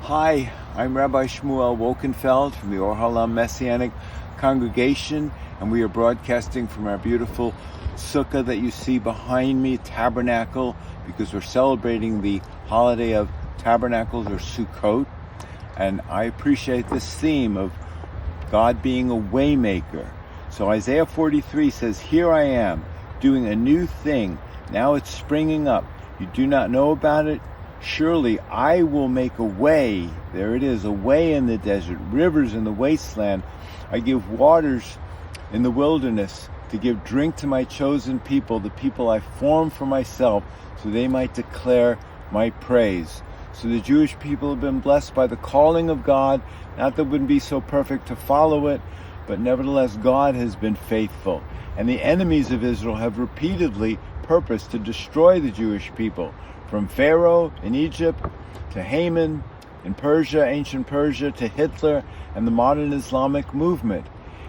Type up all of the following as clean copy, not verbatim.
Hi, I'm Rabbi Shmuel Wolkenfeld from the Or Halam Messianic Congregation, and we are broadcasting from our beautiful sukkah that you see behind me, tabernacle, because we're celebrating the holiday of tabernacles or Sukkot. And I appreciate this theme of God being a waymaker. So Isaiah 43 says, "Here I am, doing a new thing. Now it's springing up. You do not know about it? Surely I will make a way." There it is, a way in the desert, rivers in the wasteland. I give waters in the wilderness to give drink to my chosen people, the people I formed for myself, so they might declare my praise. So the Jewish people have been blessed by the calling of God. Not that it wouldn't be so perfect to follow it, but nevertheless God has been faithful. And the enemies of Israel have repeatedly purposed to destroy the Jewish people, from Pharaoh in Egypt to Haman in Persia, ancient Persia, to Hitler and the modern Islamic movement.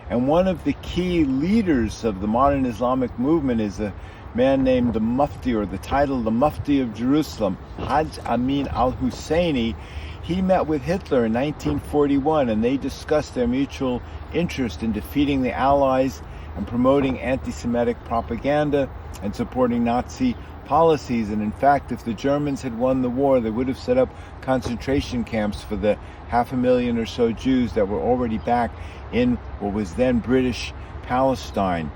And one of the key leaders of the modern Islamic movement is a man named the Mufti, or the title, the Mufti of Jerusalem, Hajj Amin al-Husseini. He met with Hitler in 1941, and they discussed their mutual interest in defeating the Allies and promoting anti-Semitic propaganda and supporting Nazi policies. And in fact, if the Germans had won the war, they would have set up concentration camps for the 500,000 or so Jews that were already back in what was then British Palestine.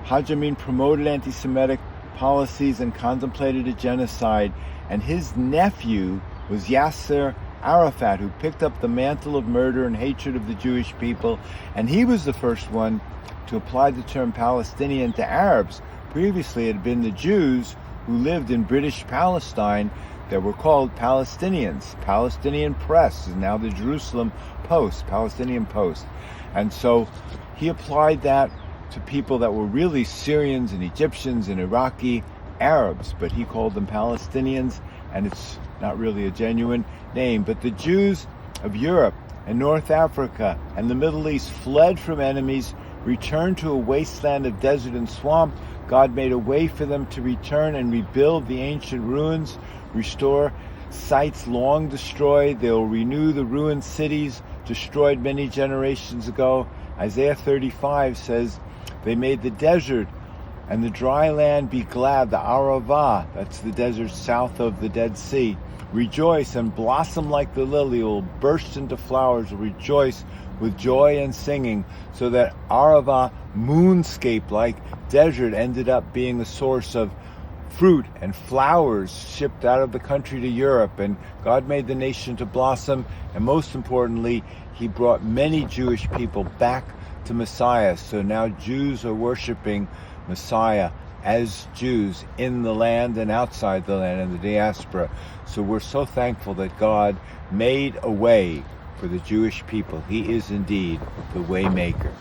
Hajj Amin promoted anti-Semitic policies and contemplated a genocide, and his nephew was Yasser Arafat, who picked up the mantle of murder and hatred of the Jewish people, and he was the first one to apply the term Palestinian to Arabs. Previously, it had been the Jews who lived in British Palestine that were called Palestinians. Palestinian Press is now the Jerusalem Post, Palestinian Post. And so he applied that to people that were really Syrians and Egyptians and Iraqi Arabs, but he called them Palestinians, and it's not really a genuine name. But the Jews of Europe and North Africa and the Middle East fled from enemies, returned to a wasteland of desert and swamp. God made a way for them to return and rebuild the ancient ruins, restore sites long destroyed. They'll renew the ruined cities destroyed many generations ago. Isaiah 35 says, "They made the desert and the dry land be glad." The Arava, that's the desert south of the Dead Sea, rejoice and blossom like the lily, will burst into flowers, will rejoice with joy and singing. So that Arava moonscape like desert ended up being the source of fruit and flowers shipped out of the country to Europe. And God made the nation to blossom, and most importantly, he brought many Jewish people back to Messiah. So now Jews are worshiping Messiah as Jews in the land and outside the land, in the diaspora. So we're so thankful that God made a way for the Jewish people. He is indeed the Waymaker.